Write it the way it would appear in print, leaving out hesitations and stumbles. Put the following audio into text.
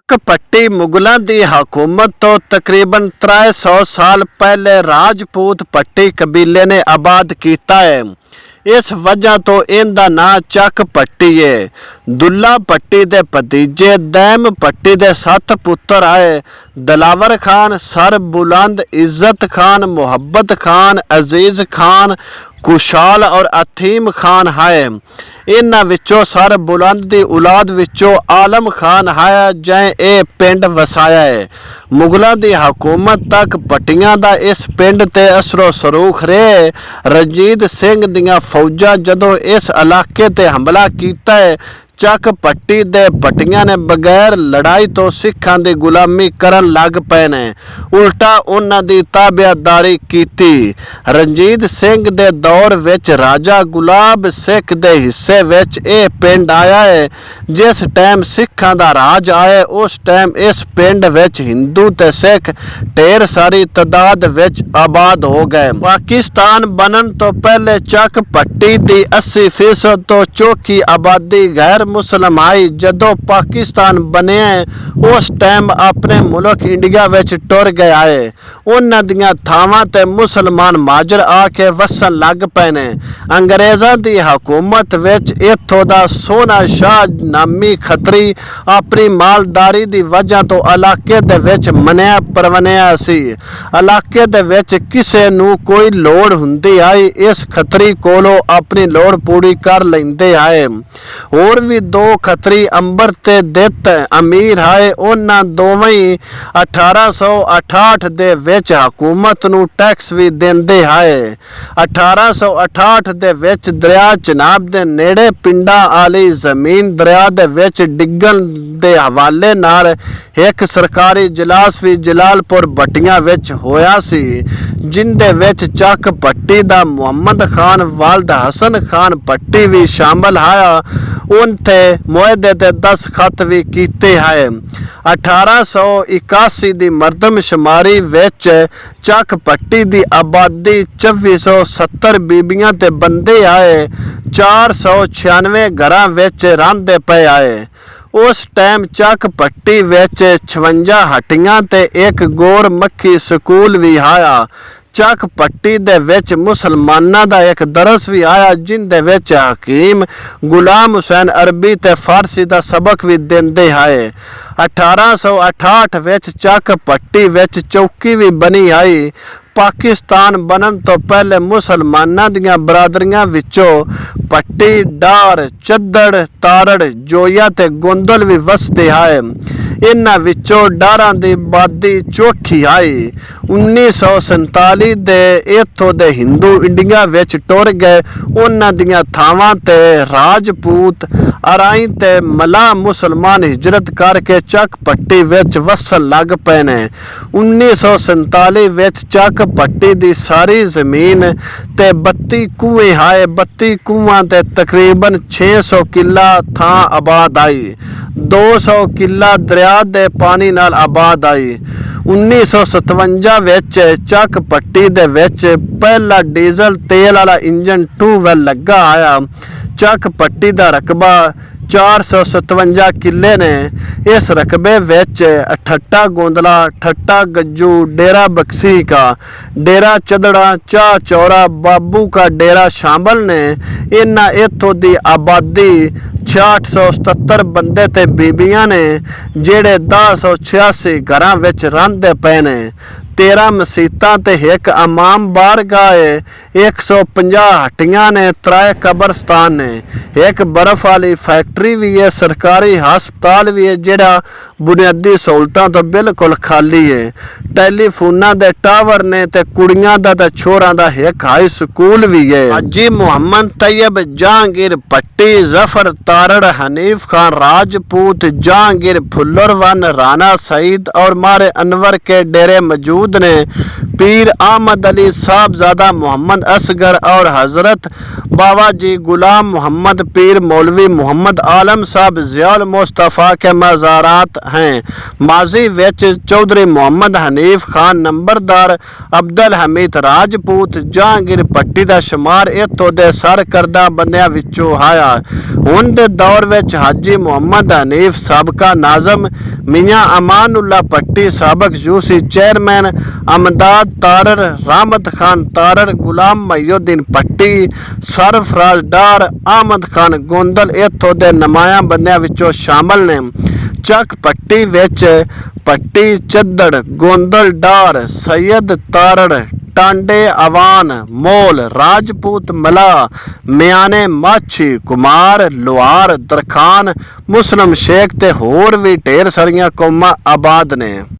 पट्टी मुगलों की हुकूमत तो तकरीबन 300 साल पहले राजपूत पट्टी कबीले ने आबाद किया है। इस वजह तो इनका नाम चक पट्टी है। दुल्ला पट्टी के भतीजे दैम पट्टी के 7 पुत्र आए। दिलावर खान, सर बुलंद, इज्जत खान, मुहब्बत खान, अजीज खान, कुशाल और अथीम खान है। इन्हां विचों सर बुलंद की औलाद विचों आलम खान है जै ये पिंड वसाया है। मुगलों की हुकूमत तक पट्टियां दा इस पिंड ते असरो सरूख रहे। रणजीत सिंह दियां फौजां जदों इस इलाके ते हमला कीता है, चक पट्टी दे पट्टियां ने बगैर लड़ाई तो सिखां दी गुलामी करन लग पए ने। उल्टा उन्हां दी ताबेदारी कीती। रणजीत सिंह दे दौर विच राजा गुलाब सिख दे हिस्से विच यह पिंड आया है। जिस टाइम सिखां दा राज आया उस टाइम इस पिंड विच हिंदू ते सिख ढेर सारी तादाद विच आबाद हो गए। पाकिस्तान बनन तो पहले चक पट्टी दी 80% तो चौकी आबादी गैर मुसलम आई। जदों पाकिस्तान बने उस टाइम अपने मुल्क इंडिया विच टुर गया है। उन्हां दियां थावां ते मुसलमान माजर आके वसन लग पे ने। अंग्रेज़ां दी हुकूमत विच इत्थों दा सोना शाह नामी खतरी अपनी मालदारी दी वजह तो इलाके दे विच मनिया परवनिया सी। इलाके दे विच किसे नूं कोई लोड़ हुंदी आई इस खतरी कोलों अपनी लोड़ पूरी कर लैंदे आए। होर भी 2 खतरी अंबर ते दित अमीर आए। उन्हां दोवें 1868 दे विच हुकूमत नूं टैक्स भी देंदे आए। 1868 दे विच दरिया चनाब दे नेड़े पिंडां आली जमीन दरिया दे विच डिगण दे हवाले नाल एक सरकारी इजलास भी जलालपुर भट्टियां विच होया सी, जिंदे विच चक पट्टी दा मुहम्मद खान वालद हसन खान पट्टी भी शामिल आया। उनते मुआहदे ते 10 खत भी कीते है। 1881 दी मरदमशुमारी विच चक पट्टी दी आबादी 2470 बीबियां ते बंदे आए। 496 घरां विच रहिंदे पे आए। उस टाइम चक पट्टी विच 56 हट्टियां ते एक गोर मक्खी स्कूल भी आया। चक पट्टी दे विच मुसलमानां दा एक दरस भी आया, जिंदे विच हकीम गुलाम हुसैन अरबी ते फारसी दा सबक भी देंदे आए। 1868 विच चक पट्टी विच चौकी भी बनी आई। पाकिस्तान बनन तो पहले मुसलमानां दियां बरादरियां विचों पट्टी, डार, चद्दड़, तारड़, जोया ते गोंदल भी वसदे आए। इन्हां विचों डारां दी आबादी चौखी आई। 1947 दे इत्थों दे हिंदू इंडिया विच टुर गए। उन्हां दियां थावां ते राजपूत, अराई ते मलाह मुसलमान हिजरत करके चक पट्टी विच वसन लग पे ने। 1947 विच चक पट्टी दी सारी जमीन ते 32 कुएं आए। 32 कुआं ते तकरीबन 600 किला थां आबाद आई। 200 किला दरिया दे पानी नाल आबाद आई। 1957 विच चक पट्टी दे विच पहला डीजल तेल वाला इंजन ट्यूबवैल लगा आया। चक पट्टी दा रकबा 457 किले ने। इस रकबे विच ठट्टा गोंदला, ठट्टा गज्जू, डेरा बक्सी का, डेरा चदड़ा, चाह चौरा, बाबू का डेरा शामिल ने। इन्हां इत्थों दी आबादी 6877 बंदे ते बीबियां ने, जेड़े 1086 घरां विच रहिंदे पे ने। 13 मसीतां ते एक इमाम बारगाह है। 150 हट्टियां ने, 3 कब्रस्तान ने, एक बर्फ वाली फैक्ट्री भी है, सरकारी हस्पताल भी है जेड़ा बुनियादी सहूलतां तो बिल्कुल खाली है। टेलीफोनां दे टावर ने ते कुड़ियां दा ते छोरां दा एक हाई स्कूल भी है। हाजी मुहम्मद तैयब जहांगीर पट्टी, जफर तारड़, हनीफ खान राजपूत, जहांगीर फुल्लरवन, राना सईद और मारे अनवर के डेरे मौजूद ने। पीर अहमद अली साहबजादा मोहम्मद असगर और हज़रत बाबा जी गुलाम मोहम्मद पीर मौलवी मोहम्मद आलम साहब ज़ियाउल मुस्तफ़ा के मज़ारात हैं। माजी विच चौधरी मोहम्मद हनीफ खान नंबरदार अब्दुल हमीद राजपूत जहांगीर पट्टी का शुमार इत्थों के सरकर्दा बंदियां विचों आया। हुण दे दौर विच हाजी मोहम्मद हनीफ साबका नाज़म, मियाँ अमानुल्ला पट्टी साबक यूसी चेयरमैन, अमदाद तारर, रहमत खान तारर, गुलाम महीउद्दीन पट्टी, सरफराज डार, अहमद खान गोंदल इत्थों के नमाया बंदियां विचों शामिल ने। चक पट्टी विच पट्टी चद्दड़, गोंदल डार, सैयद तारड़, टांडे अवान, मोल, राजपूत मला, मियाने माछी, कुमार, लोहार, दरखान, मुस्लिम शेख ते होर भी ढेर सारियां कौमां आबाद ने।